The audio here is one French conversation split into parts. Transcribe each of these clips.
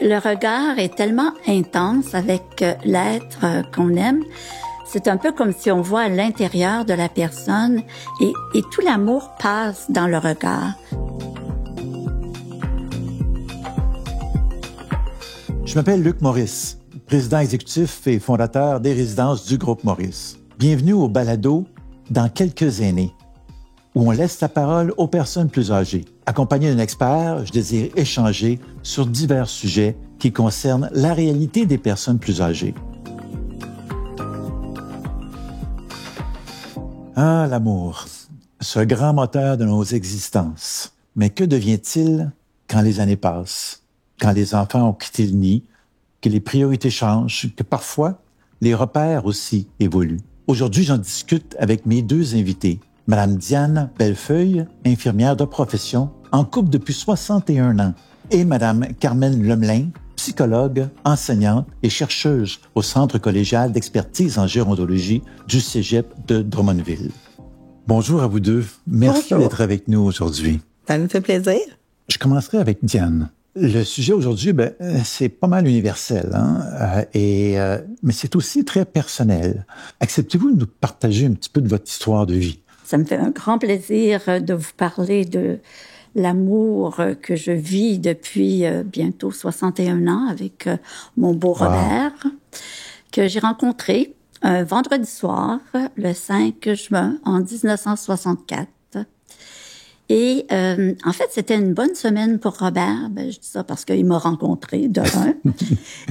Le regard est tellement intense avec l'être qu'on aime. C'est un peu comme si on voit à l'intérieur de la personne et tout l'amour passe dans le regard. Je m'appelle Luc Morris, président exécutif et fondateur des résidences du groupe Morris. Bienvenue au balado « Dans quelques années », où on laisse la parole aux personnes plus âgées. Accompagné d'un expert, je désire échanger sur divers sujets qui concernent la réalité des personnes plus âgées. Ah, l'amour, ce grand moteur de nos existences. Mais que devient-il quand les années passent, quand les enfants ont quitté le nid, que les priorités changent, que parfois les repères aussi évoluent? Aujourd'hui, j'en discute avec mes deux invités. Madame Diane Bellefeuille, infirmière de profession, en couple depuis 61 ans, et Madame Carmen Lemelin, psychologue, enseignante et chercheuse au Centre collégial d'expertise en gérontologie du Cégep de Drummondville. Bonjour à vous deux. Merci d'être avec nous aujourd'hui. Ça nous fait plaisir. Je commencerai avec Diane. Le sujet aujourd'hui, c'est pas mal universel, mais c'est aussi très personnel. Acceptez-vous de nous partager un petit peu de votre histoire de vie? Ça me fait un grand plaisir de vous parler de l'amour que je vis depuis bientôt 61 ans avec mon beau Robert, que j'ai rencontré un vendredi soir, le 5 juin, en 1964. Et en fait, c'était une bonne semaine pour Robert. Je dis ça parce qu'il m'a rencontré, de un.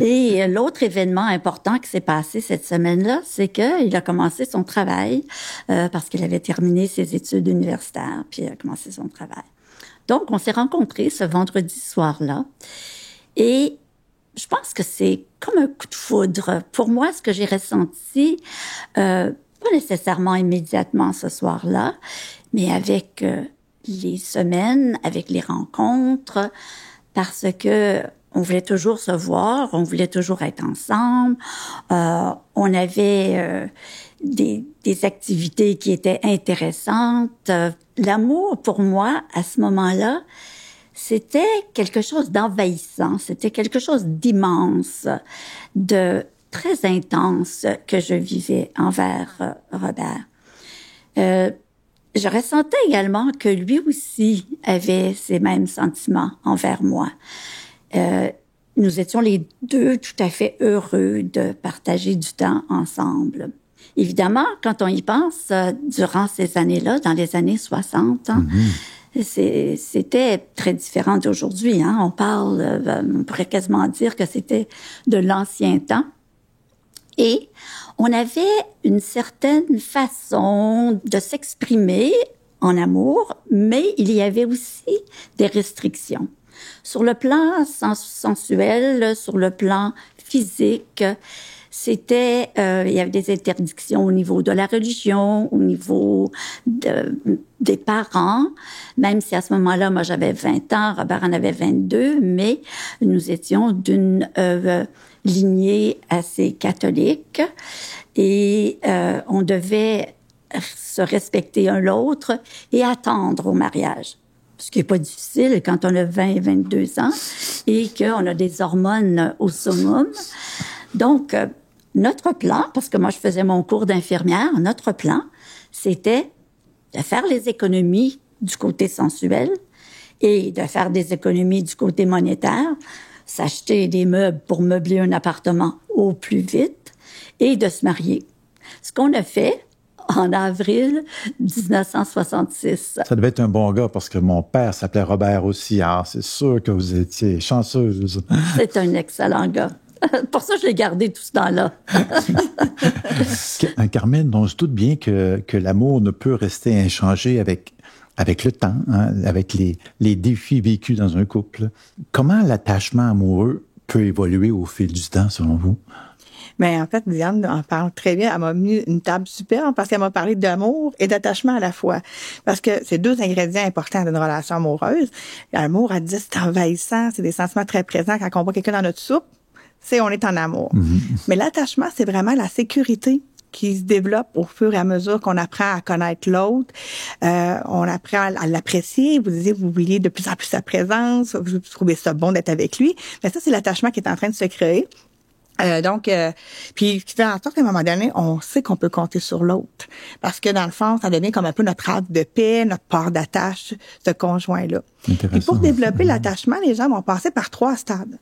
Et l'autre événement important qui s'est passé cette semaine-là, c'est qu'il a commencé son travail parce qu'il avait terminé ses études universitaires, puis il a commencé son travail. Donc, on s'est rencontrés ce vendredi soir-là. Et je pense que c'est comme un coup de foudre. Pour moi, ce que j'ai ressenti, pas nécessairement immédiatement ce soir-là, mais avec les semaines, avec les rencontres, parce que on voulait toujours se voir, on voulait toujours être ensemble. On avait des activités qui étaient intéressantes. L'amour, pour moi, à ce moment-là, c'était quelque chose d'envahissant, c'était quelque chose d'immense, de très intense que je vivais envers Robert. Je ressentais également que lui aussi avait ces mêmes sentiments envers moi. Nous étions les deux tout à fait heureux de partager du temps ensemble. Évidemment, quand on y pense, durant ces années-là, dans les années 60, c'était très différent d'aujourd'hui. On pourrait quasiment dire que c'était de l'ancien temps. Et on avait une certaine façon de s'exprimer en amour, mais il y avait aussi des restrictions. Sur le plan sensuel, sur le plan physique, il y avait des interdictions au niveau de la religion, au niveau des parents, même si à ce moment-là, moi j'avais 20 ans, Robert en avait 22, mais nous étions d'une lignée assez catholique et on devait se respecter un l'autre et attendre au mariage. Ce qui n'est pas difficile quand on a 20 et 22 ans et qu'on a des hormones au summum. Donc, notre plan, parce que moi je faisais mon cours d'infirmière, notre plan, c'était de faire les économies du côté sensuel et de faire des économies du côté monétaire, s'acheter des meubles pour meubler un appartement au plus vite et de se marier. Ce qu'on a fait en avril 1966. Ça devait être un bon gars parce que mon père s'appelait Robert aussi. Alors, c'est sûr que vous étiez chanceuse. C'est un excellent gars. Pour ça, je l'ai gardé tout ce temps-là. Carmen, on se doute bien que l'amour ne peut rester inchangé avec le temps, avec les défis vécus dans un couple. Comment l'attachement amoureux peut évoluer au fil du temps, selon vous? Mais en fait, Diane en parle très bien. Elle m'a mis une table superbe parce qu'elle m'a parlé d'amour et d'attachement à la fois. Parce que c'est deux ingrédients importants d'une relation amoureuse. L'amour, elle dit, c'est envahissant, c'est des sentiments très présents. Quand on voit quelqu'un dans notre soupe, on est en amour. Mm-hmm. Mais l'attachement, c'est vraiment la sécurité qui se développe au fur et à mesure qu'on apprend à connaître l'autre. On apprend à l'apprécier. Vous disiez, vous vouliez de plus en plus sa présence. Vous trouvez ça bon d'être avec lui. Mais ça, c'est l'attachement qui est en train de se créer. Puis qui fait en sorte qu'à un moment donné, on sait qu'on peut compter sur l'autre. Parce que dans le fond, ça devient comme un peu notre havre de paix, notre port d'attache, ce conjoint-là. Et pour développer l'attachement, les gens vont passer par 3 stades.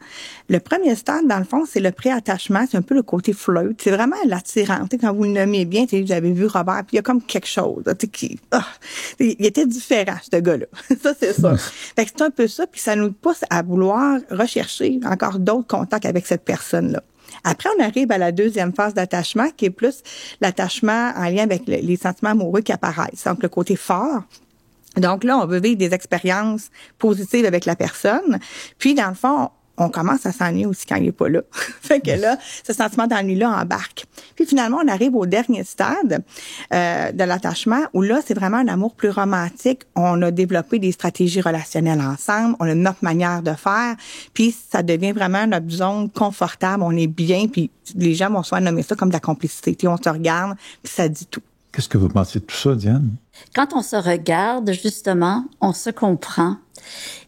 Le premier stade, dans le fond, c'est le pré-attachement, c'est un peu le côté flirt. C'est vraiment l'attirance. Quand vous le nommez bien, vous avez vu Robert, puis il y a comme quelque chose. Il était différent, ce gars-là. Ça, c'est ça. Fait que c'est un peu ça, puis ça nous pousse à vouloir rechercher encore d'autres contacts avec cette personne-là. Après, on arrive à la deuxième phase d'attachement, qui est plus l'attachement en lien avec les sentiments amoureux qui apparaissent. Donc, le côté fort. Donc là, on veut vivre des expériences positives avec la personne. Puis, dans le fond, on commence à s'ennuyer aussi quand il est pas là. Fait que là, ce sentiment d'ennui-là embarque. Puis finalement, on arrive au dernier stade de l'attachement où là, c'est vraiment un amour plus romantique. On a développé des stratégies relationnelles ensemble. On a notre manière de faire. Puis ça devient vraiment notre zone confortable. On est bien. Puis les gens vont souvent nommer ça comme de la complicité. Puis on se regarde, puis ça dit tout. Qu'est-ce que vous pensez de tout ça, Diane? Quand on se regarde, justement, on se comprend.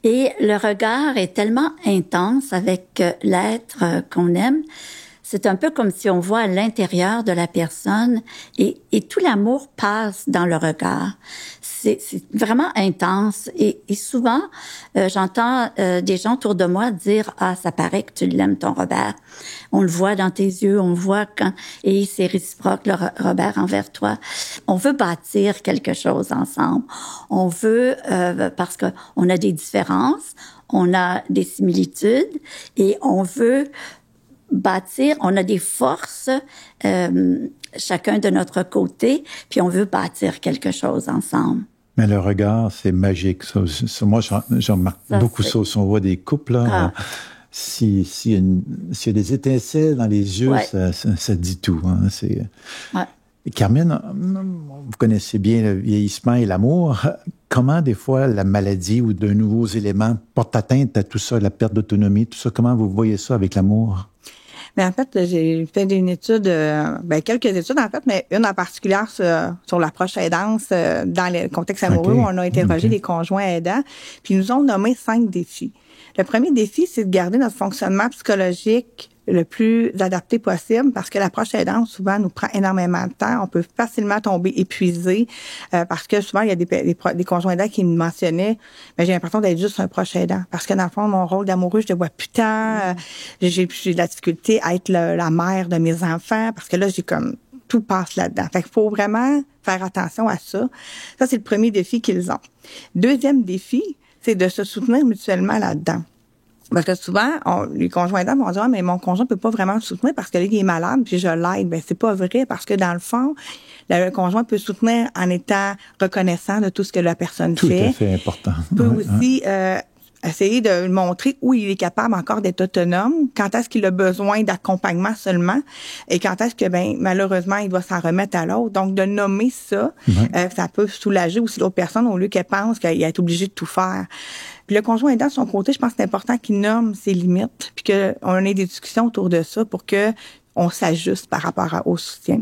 Et le regard est tellement intense avec l'être qu'on aime. C'est un peu comme si on voit à l'intérieur de la personne et tout l'amour passe dans le regard. C'est vraiment intense et souvent, j'entends des gens autour de moi dire « Ah, ça paraît que tu l'aimes, ton Robert. On le voit dans tes yeux, on le voit quand... » Et c'est réciproque, le Robert, envers toi. On veut bâtir quelque chose ensemble. On veut, parce que on a des différences, on a des similitudes et on veut bâtir, on a des forces, chacun de notre côté, puis on veut bâtir quelque chose ensemble. Mais le regard, c'est magique. Ça, moi, j'en remarque beaucoup ça. Si on voit des couples, là, s'il y a des étincelles dans les yeux, ça dit tout. Hein. Carmen, vous connaissez bien le vieillissement et l'amour. Comment, des fois, la maladie ou de nouveaux éléments portent atteinte à tout ça, la perte d'autonomie, tout ça? Comment vous voyez ça avec l'amour? Mais en fait, j'ai fait une étude, quelques études en fait, mais une en particulier sur l'approche aidance dans le contexte amoureux où on a interrogé les conjoints aidants, puis ils nous ont nommé 5 défis. Le premier défi, c'est de garder notre fonctionnement psychologique le plus adapté possible parce que l'approche aidante, souvent, nous prend énormément de temps. On peut facilement tomber épuisé parce que souvent, il y a des conjoints aidants qui me mentionnaient « Mais j'ai l'impression d'être juste un proche aidant. » Parce que dans le fond, mon rôle d'amoureux, je le vois plus tant. J'ai de la difficulté à être la mère de mes enfants parce que là, j'ai comme... tout passe là-dedans. Fait qu'il faut vraiment faire attention à ça. Ça, c'est le premier défi qu'ils ont. Deuxième défi, c'est de se soutenir mutuellement là-dedans. Parce que souvent, les conjoints aidants vont dire « Ah, mais mon conjoint peut pas vraiment me soutenir parce que là, il est malade, puis je l'aide. » Ben, c'est pas vrai parce que dans le fond, le conjoint peut soutenir en étant reconnaissant de tout ce que la personne fait. Tout à fait important. Peut aussi essayer de montrer où il est capable encore d'être autonome, quand est-ce qu'il a besoin d'accompagnement seulement, et quand est-ce que, malheureusement, il doit s'en remettre à l'autre. Donc, de nommer ça, ça peut soulager aussi l'autre personne au lieu qu'elle pense qu'elle est obligée de tout faire. Puis le conjoint aidant, de son côté, je pense que c'est important qu'il nomme ses limites, puis qu'on ait des discussions autour de ça pour que on s'ajuste par rapport au soutien.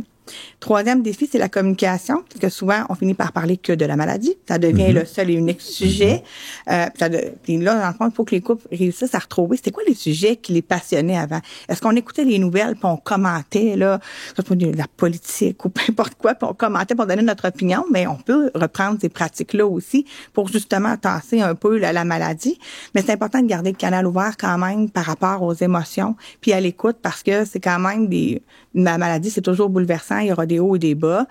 Troisième défi, c'est la communication, parce que souvent, on finit par parler que de la maladie. Ça devient le seul et unique sujet. Puis là, dans le fond, il faut que les couples réussissent à retrouver c'était quoi les sujets qui les passionnaient avant. Est-ce qu'on écoutait les nouvelles, puis on commentait, là, de la politique ou peu importe quoi, puis on commentait pour donner notre opinion, mais on peut reprendre ces pratiques-là aussi pour justement tasser un peu la maladie. Mais c'est important de garder le canal ouvert quand même par rapport aux émotions, puis à l'écoute, parce que c'est quand même la maladie, c'est toujours bouleversant. Il y aura des hauts et des bas.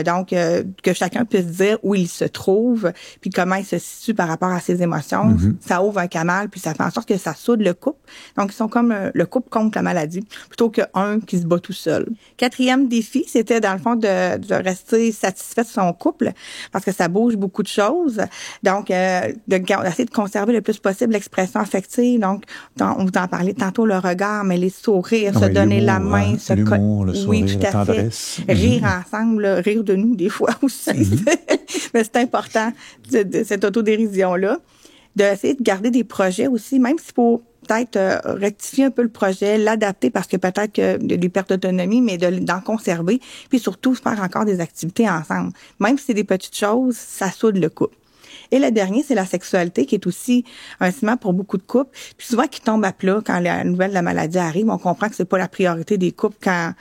Donc, que chacun puisse dire où il se trouve, puis comment il se situe par rapport à ses émotions. Ça ouvre un canal, puis ça fait en sorte que ça soude le couple. Donc, ils sont comme le couple contre la maladie, plutôt qu'un qui se bat tout seul. Quatrième défi, c'était dans le fond de rester satisfait de son couple, parce que ça bouge beaucoup de choses. Donc, d'essayer de conserver le plus possible l'expression affective. Donc, on vous en parlait tantôt, le regard, mais les sourires, se donner la main, se l'humour, le sourire, oui, tout la à fait. tendresse. Rire ensemble, rire de nous des fois aussi. Mais c'est important, de cette autodérision-là, d'essayer de garder des projets aussi, même si peut-être rectifier un peu le projet, l'adapter parce que peut-être qu'il y a des pertes d'autonomie, mais d'en conserver, puis surtout faire encore des activités ensemble. Même si c'est des petites choses, ça soude le couple. Et le dernier, c'est la sexualité, qui est aussi un ciment pour beaucoup de couples. Puis souvent, qui tombe à plat quand la nouvelle de la maladie arrive. On comprend que c'est pas la priorité des couples quand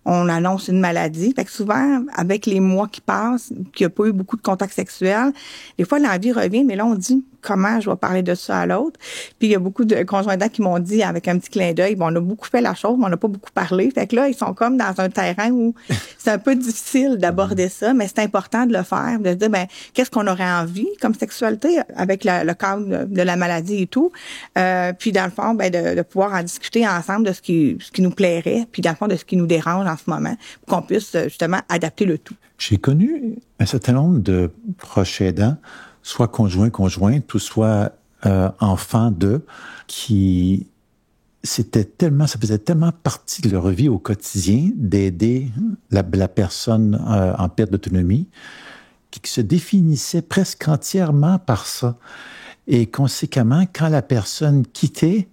on annonce une maladie. Fait que souvent, avec les mois qui passent, qu'il n'y a pas eu beaucoup de contacts sexuels, des fois, l'envie revient, mais là, on dit comment je vais parler de ça à l'autre. Puis il y a beaucoup de conjoints qui m'ont dit, avec un petit clin d'œil, bon, on a beaucoup fait la chose, mais on n'a pas beaucoup parlé. Fait que là, ils sont comme dans un terrain où c'est un peu difficile d'aborder ça, mais c'est important de le faire, de se dire, ben, qu'est-ce qu'on aurait envie comme sexualité avec le cadre de la maladie et tout. Puis dans le fond, ben, de pouvoir en discuter ensemble de ce qui nous plairait, puis dans le fond, de ce qui nous dérange en ce moment, pour qu'on puisse justement adapter le tout. J'ai connu un certain nombre de proches aidants, soit conjointes, ou soit enfants d'eux, qui ça faisait tellement partie de leur vie au quotidien d'aider la personne en perte d'autonomie, qui se définissait presque entièrement par ça. Et conséquemment, quand la personne quittait,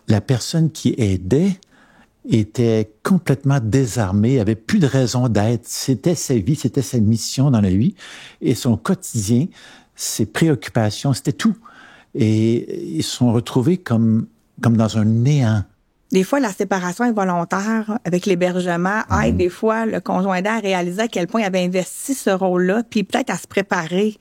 la personne qui aidait était complètement désarmée, avait plus de raison d'être. C'était sa vie, c'était sa mission dans la vie. Et son quotidien, ses préoccupations, c'était tout. Et ils se sont retrouvés comme dans un néant. Des fois, la séparation involontaire avec l'hébergement aide des fois le conjoint aidant à réaliser à quel point il avait investi ce rôle-là, puis peut-être à se préparer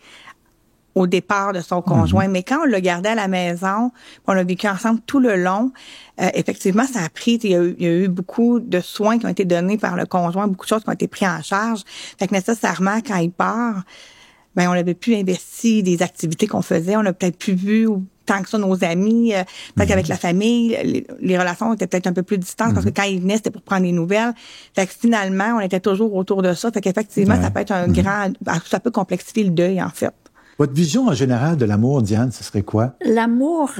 au départ de son conjoint. Mais quand on l'a gardé à la maison, on a vécu ensemble tout le long, effectivement, ça a pris, il y a eu beaucoup de soins qui ont été donnés par le conjoint, beaucoup de choses qui ont été prises en charge. Fait que nécessairement, quand il part, ben on avait plus investi des activités qu'on faisait, on a peut-être plus vu tant que ça nos amis, peut-être qu'avec la famille, les relations étaient peut-être un peu plus distantes parce que quand ils venaient, c'était pour prendre des nouvelles. Fait que finalement, on était toujours autour de ça. Fait qu'effectivement, ça peut être un ça peut complexifier le deuil, en fait. Votre vision en général de l'amour, Diane, ce serait quoi? L'amour,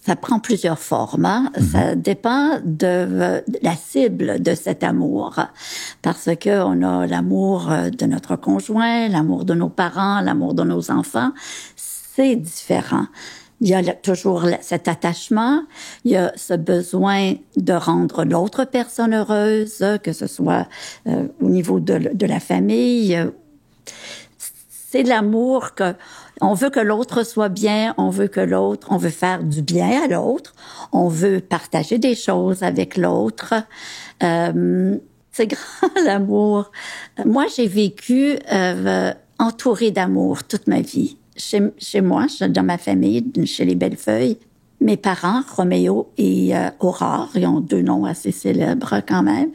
ça prend plusieurs formes. Hein? Ça dépend de la cible de cet amour. Parce que on a l'amour de notre conjoint, l'amour de nos parents, l'amour de nos enfants. C'est différent. Il y a toujours cet attachement, il y a ce besoin de rendre l'autre personne heureuse, que ce soit au niveau de la famille. C'est l'amour on veut que l'autre soit bien, on veut faire du bien à l'autre, on veut partager des choses avec l'autre. C'est grand l'amour. Moi, j'ai vécu entourée d'amour toute ma vie. Chez moi, dans ma famille, chez les Bellefeuille, mes parents, Roméo et Aurore, ils ont 2 noms assez célèbres quand même,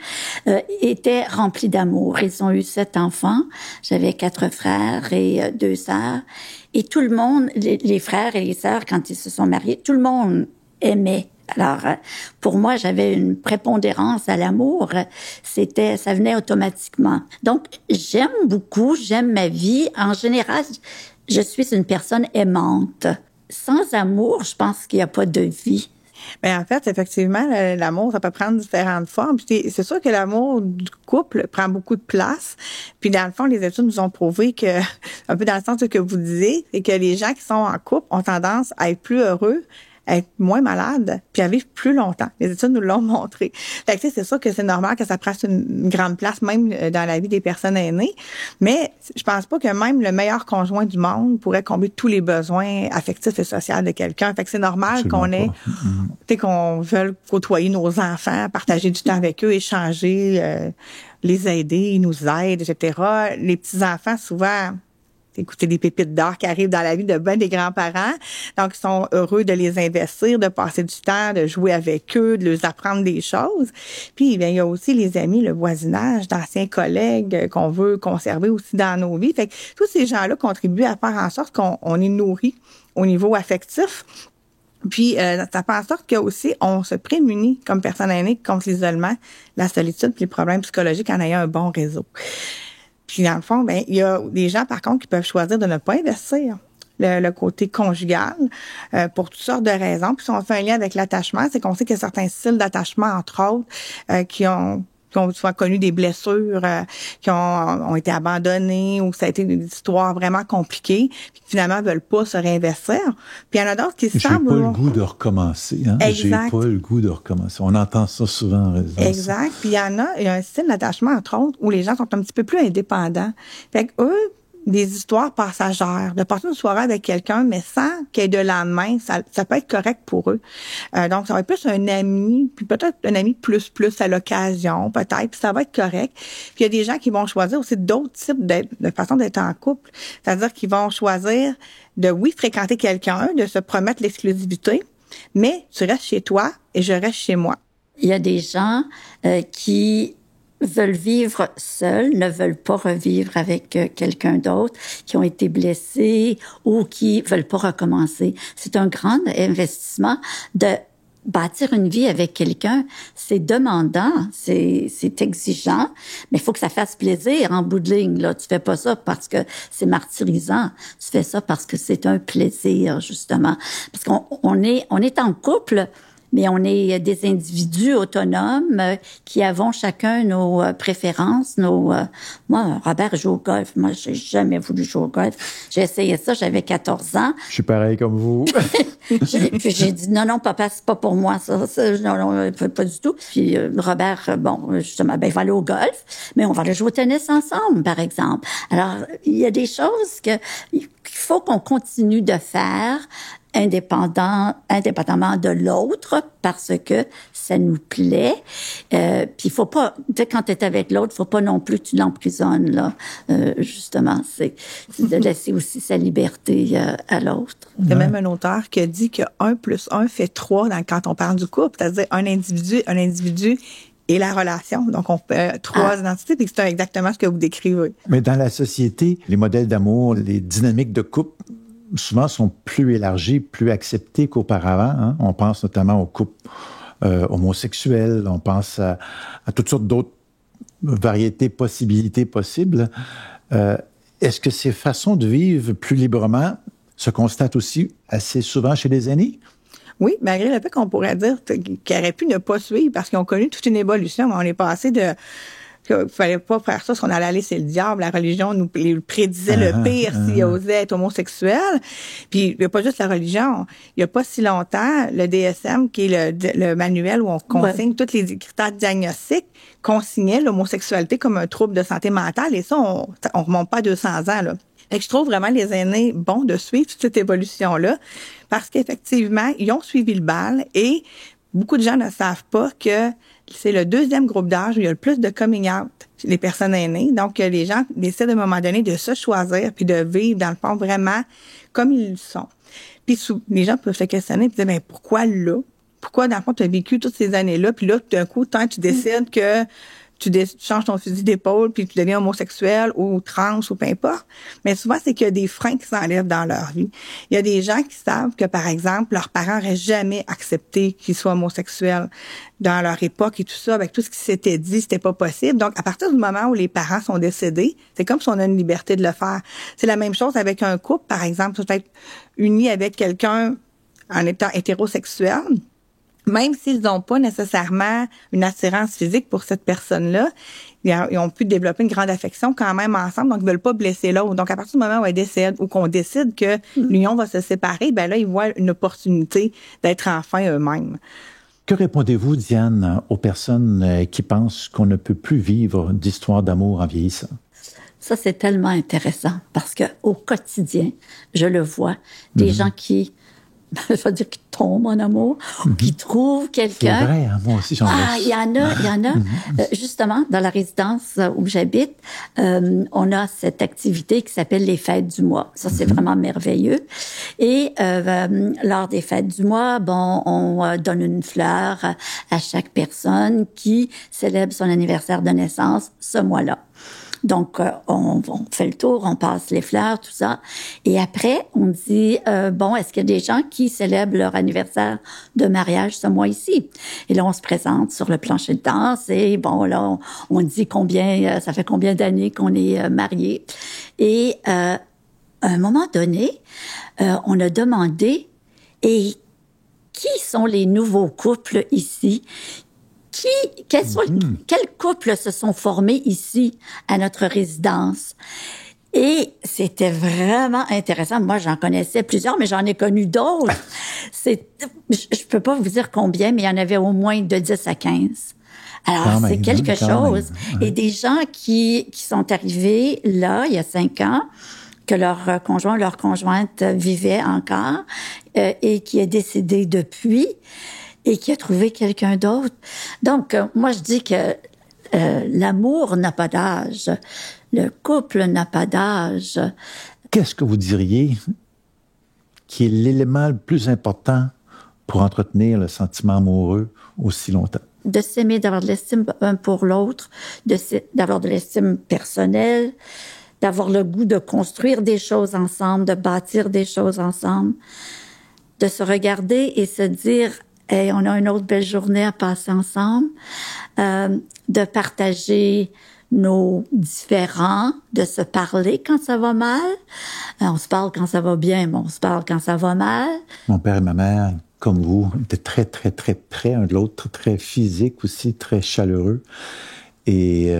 étaient remplis d'amour. Ils ont eu 7 enfants. J'avais 4 frères et 2 sœurs. Et tout le monde, les frères et les sœurs, quand ils se sont mariés, tout le monde aimait. Alors, pour moi, j'avais une prépondérance à l'amour. Ça venait automatiquement. Donc, j'aime ma vie. En général, je suis une personne aimante. Sans amour, je pense qu'il n'y a pas de vie. Bien, en fait, effectivement, l'amour, ça peut prendre différentes formes. Puis c'est sûr que l'amour du couple prend beaucoup de place. Puis dans le fond, les études nous ont prouvé que, un peu dans le sens de ce que vous disiez, c'est que les gens qui sont en couple ont tendance à être plus heureux, à être moins malades, puis à vivre plus longtemps. Les études nous l'ont montré. Fait que, c'est sûr que c'est normal que ça prenne une grande place, même dans la vie des personnes aînées. Mais je pense pas que même le meilleur conjoint du monde pourrait combler tous les besoins affectifs et sociaux de quelqu'un. Fait que c'est normal qu'on veuille côtoyer nos enfants, partager du temps avec eux, échanger, les aider, ils nous aident, etc. Les petits-enfants, souvent, écouter des pépites d'or qui arrivent dans la vie de ben des grands-parents. Donc, ils sont heureux de les investir, de passer du temps, de jouer avec eux, de leur apprendre des choses. Puis, bien, il y a aussi les amis, le voisinage, d'anciens collègues qu'on veut conserver aussi dans nos vies. Fait que tous ces gens-là contribuent à faire en sorte qu'on est nourri au niveau affectif. Puis, ça fait en sorte que aussi on se prémunit comme personne aînée contre l'isolement, la solitude puis les problèmes psychologiques en ayant un bon réseau. Puis dans le fond, ben il y a des gens par contre qui peuvent choisir de ne pas investir le côté conjugal pour toutes sortes de raisons. Puis si on fait un lien avec l'attachement, c'est qu'on sait qu'il y a certains styles d'attachement, entre autres, qui ont qui ont souvent connu des blessures, qui ont été abandonnés ou ça a été une histoire vraiment compliquée, puis finalement veulent pas se réinvestir. Puis il y en a d'autres qui semblent... J'ai pas le goût de recommencer. Hein? J'ai pas le goût de recommencer. On entend ça souvent en résidence. Exact. Puis il y a un style d'attachement, entre autres, où les gens sont un petit peu plus indépendants. Fait que eux, des histoires passagères, de passer une soirée avec quelqu'un, mais sans qu'il y ait de lendemain, ça peut être correct pour eux. Donc, ça va être plus un ami, puis peut-être un ami plus à l'occasion, peut-être, puis ça va être correct. Puis il y a des gens qui vont choisir aussi d'autres types de façon d'être en couple. C'est-à-dire qu'ils vont choisir de, oui, fréquenter quelqu'un, de se promettre l'exclusivité, mais tu restes chez toi et je reste chez moi. Il y a des gens qui veulent vivre seuls, ne veulent pas revivre avec quelqu'un d'autre, qui ont été blessés ou qui veulent pas recommencer. C'est un grand investissement de bâtir une vie avec quelqu'un. C'est demandant, c'est exigeant, mais il faut que ça fasse plaisir en bout de ligne. Là, tu fais pas ça parce que c'est martyrisant. Tu fais ça parce que c'est un plaisir, justement. Parce qu'on est en couple, mais on est des individus autonomes qui avons chacun nos préférences. Moi, Robert joue au golf. Moi, j'ai jamais voulu jouer au golf. J'ai essayé ça, j'avais 14 ans. Je suis pareil comme vous. Puis j'ai dit, non, papa, c'est pas pour moi, ça non, pas du tout. Puis Robert, justement, il va aller au golf, mais on va aller jouer au tennis ensemble, par exemple. Alors, il y a des choses qu'il faut qu'on continue de faire indépendamment de l'autre, parce que ça nous plaît. Puis il faut pas, quand tu es avec l'autre, faut pas non plus que tu l'emprisonnes, là. Justement, c'est de laisser aussi sa liberté à l'autre. Il y a même un auteur qui a dit que 1 + 1 fait 3 quand on parle du couple, c'est-à-dire un individu et la relation. Donc, on fait 3 identités, puis c'est exactement ce que vous décrivez. Mais dans la société, les modèles d'amour, les dynamiques de couple, souvent sont plus élargis, plus acceptés qu'auparavant. Hein? On pense notamment aux couples homosexuels, on pense à toutes sortes d'autres variétés, possibilités possibles. Est-ce que ces façons de vivre plus librement se constatent aussi assez souvent chez les aînés? Oui, malgré le fait qu'on pourrait dire qu'ils auraient pu ne pas suivre parce qu'ils ont connu toute une évolution. On est passé de... qu'il fallait pas faire ça, parce qu'on allait aller, c'est le diable. La religion nous prédisait le pire s'il osait être homosexuel. Puis, il n'y a pas juste la religion. Il n'y a pas si longtemps, le DSM, qui est le manuel où on consigne tous les critères diagnostiques, consignait l'homosexualité comme un trouble de santé mentale. Et ça, on remonte pas à 200 ans, là. Fait que je trouve vraiment les aînés bons de suivre toute cette évolution-là, parce qu'effectivement, ils ont suivi le bal et beaucoup de gens ne savent pas que c'est le 2e groupe d'âge où il y a le plus de coming out chez les personnes aînées. Donc, les gens décident à un moment donné de se choisir puis de vivre, dans le fond, vraiment comme ils le sont. Puis, les gens peuvent se questionner et dire, ben pourquoi là? Pourquoi, dans le fond, tu as vécu toutes ces années-là, puis là, tout d'un coup, tant tu décides que tu changes ton fusil d'épaule puis tu deviens homosexuel ou trans ou peu importe. Mais souvent, c'est qu'il y a des freins qui s'enlèvent dans leur vie. Il y a des gens qui savent que, par exemple, leurs parents n'auraient jamais accepté qu'ils soient homosexuels dans leur époque et tout ça, avec tout ce qui s'était dit, c'était pas possible. Donc, à partir du moment où les parents sont décédés, c'est comme si on a une liberté de le faire. C'est la même chose avec un couple, par exemple, peut-être uni avec quelqu'un en étant hétérosexuel. Même s'ils n'ont pas nécessairement une attirance physique pour cette personne-là, ils ont pu développer une grande affection quand même ensemble, donc ils veulent pas blesser l'autre. Donc, à partir du moment où elle décède ou qu'on décide que l'union va se séparer, ben là, ils voient une opportunité d'être enfin eux-mêmes. Que répondez-vous, Diane, aux personnes qui pensent qu'on ne peut plus vivre d'histoire d'amour en vieillissant? Ça, c'est tellement intéressant parce que au quotidien, je le vois, des gens qui... je veux dire qui tombent en amour, ou qui trouvent quelqu'un. C'est vrai, hein? Moi aussi, j'en ai. Il y en a. Justement, dans la résidence où j'habite, on a cette activité qui s'appelle les fêtes du mois. Ça, c'est vraiment merveilleux. Et lors des fêtes du mois, on donne une fleur à chaque personne qui célèbre son anniversaire de naissance ce mois-là. Donc, on fait le tour, on passe les fleurs, tout ça. Et après, on dit, est-ce qu'il y a des gens qui célèbrent leur anniversaire de mariage ce mois-ci? Et là, on se présente sur le plancher de danse et là, on dit ça fait combien d'années qu'on est mariés. Et à un moment donné, on a demandé, et qui sont les nouveaux couples ici quels couples se sont formés ici, à notre résidence? Et c'était vraiment intéressant. Moi, j'en connaissais plusieurs, mais j'en ai connu d'autres. Je peux pas vous dire combien, mais il y en avait au moins de 10 à 15. Alors, c'est quelque chose. Ouais. Et des gens qui sont arrivés là, il y a 5 ans, que leur conjoint, leur conjointe vivait encore, et qui est décédé depuis, et qui a trouvé quelqu'un d'autre. Donc, moi, je dis que l'amour n'a pas d'âge. Le couple n'a pas d'âge. Qu'est-ce que vous diriez qui est l'élément le plus important pour entretenir le sentiment amoureux aussi longtemps? De s'aimer, d'avoir de l'estime un pour l'autre, d'avoir de l'estime personnelle, d'avoir le goût de construire des choses ensemble, de bâtir des choses ensemble, de se regarder et se dire « Hey, on a une autre belle journée à passer ensemble », de partager nos différends, de se parler quand ça va mal. On se parle quand ça va bien, mais on se parle quand ça va mal. Mon père et ma mère, comme vous, étaient très, très, très près un de l'autre, très physique aussi, très chaleureux. Et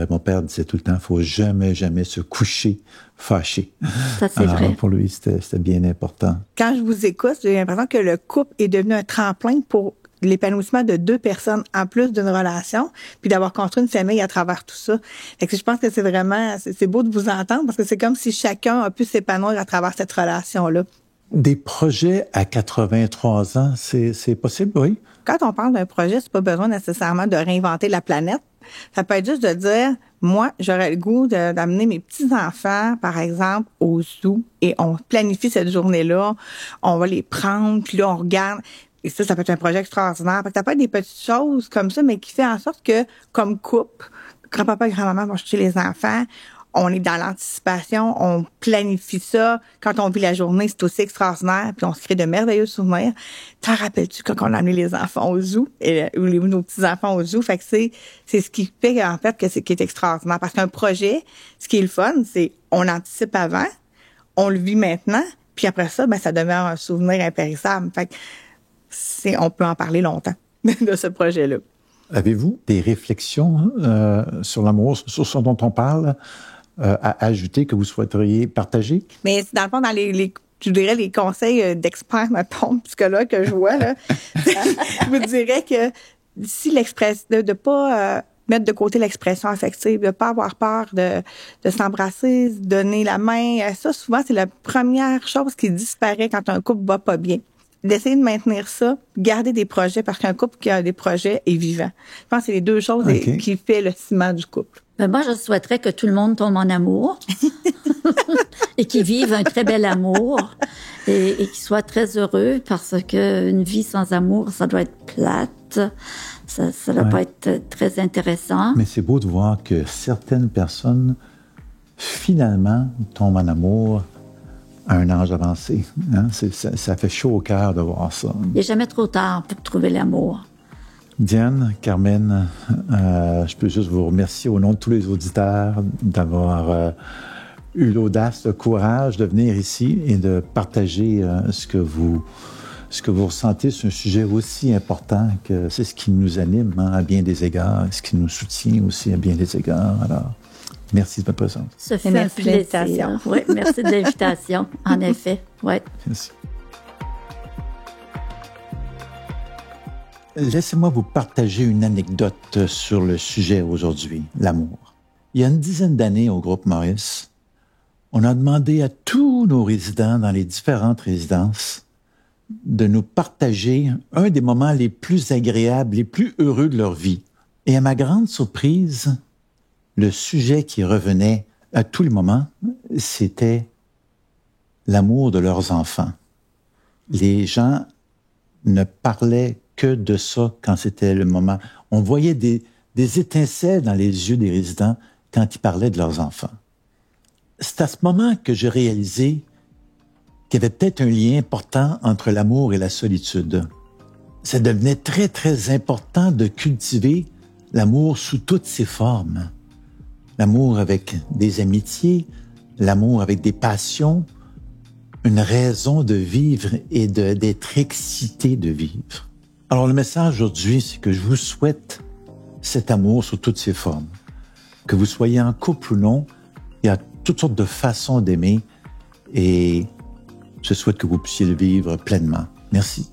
mon père disait tout le temps, faut jamais, jamais se coucher fâché. Ça, c'est vrai. Pour lui, c'était bien important. Quand je vous écoute, j'ai l'impression que le couple est devenu un tremplin pour l'épanouissement de 2 personnes en plus d'une relation, puis d'avoir construit une famille à travers tout ça. Fait que je pense que c'est vraiment, c'est beau de vous entendre parce que c'est comme si chacun a pu s'épanouir à travers cette relation-là. Des projets à 83 ans, c'est possible, oui? Quand on parle d'un projet, c'est pas besoin nécessairement de réinventer la planète. Ça peut être juste de dire, moi, j'aurais le goût d'amener mes petits-enfants, par exemple, au zoo, et on planifie cette journée-là, on va les prendre, puis là, on regarde. Et ça peut être un projet extraordinaire. Fait que ça peut être des petites choses comme ça, mais qui fait en sorte que, comme couple, grand-papa et grand-maman vont chercher les enfants, on est dans l'anticipation, on planifie ça. Quand on vit la journée, c'est aussi extraordinaire, puis on se crée de merveilleux souvenirs. T'en rappelles-tu quand on a amené les enfants au zoo, ou nos petits-enfants au zoo? Fait que c'est ce qui fait, en fait, qui est extraordinaire. Parce qu'un projet, ce qui est le fun, c'est on anticipe avant, on le vit maintenant, puis après ça, ça demeure un souvenir impérissable. Fait que on peut en parler longtemps de ce projet-là. Avez-vous des réflexions sur l'amour, sur ce dont on parle, à ajouter que vous souhaiteriez partager? Mais dans le fond, dans je dirais les conseils d'experts, mettons, psychologues que je vois, là, je vous dirais que si de pas mettre de côté l'expression affective, de pas avoir peur de s'embrasser, de donner la main, ça, souvent, c'est la première chose qui disparaît quand un couple va pas bien. D'essayer de maintenir ça, garder des projets, parce qu'un couple qui a des projets est vivant. Je pense que c'est les 2 choses qui fait le ciment du couple. Moi, je souhaiterais que tout le monde tombe en amour et qu'ils vivent un très bel amour et qu'ils soient très heureux, parce que une vie sans amour, ça doit être plate, ça doit pas être très intéressant. Mais c'est beau de voir que certaines personnes, finalement, tombent en amour à un âge avancé. Hein? Ça fait chaud au cœur de voir ça. Il n'est jamais trop tard pour trouver l'amour. Diane, Carmen, je peux juste vous remercier au nom de tous les auditeurs d'avoir eu l'audace, le courage de venir ici et de partager ce que vous ressentez sur un sujet aussi important que c'est ce qui nous anime à bien des égards, ce qui nous soutient aussi à bien des égards. Alors, merci de votre présence. Ça fait un plaisir. Oui, merci de l'invitation, en effet. Ouais. Merci. Laissez-moi vous partager une anecdote sur le sujet aujourd'hui, l'amour. Il y a une dizaine d'années au groupe Maurice, on a demandé à tous nos résidents dans les différentes résidences de nous partager un des moments les plus agréables, les plus heureux de leur vie. Et à ma grande surprise, le sujet qui revenait à tous les moments, c'était l'amour de leurs enfants. Les gens ne parlaient que de ça quand c'était le moment. On voyait des étincelles dans les yeux des résidents quand ils parlaient de leurs enfants. C'est à ce moment que j'ai réalisé qu'il y avait peut-être un lien important entre l'amour et la solitude. Ça devenait très, très important de cultiver l'amour sous toutes ses formes. L'amour avec des amitiés, l'amour avec des passions, une raison de vivre et d'être excité de vivre. Alors, le message aujourd'hui, c'est que je vous souhaite cet amour sous toutes ses formes. Que vous soyez en couple ou non, il y a toutes sortes de façons d'aimer et je souhaite que vous puissiez le vivre pleinement. Merci.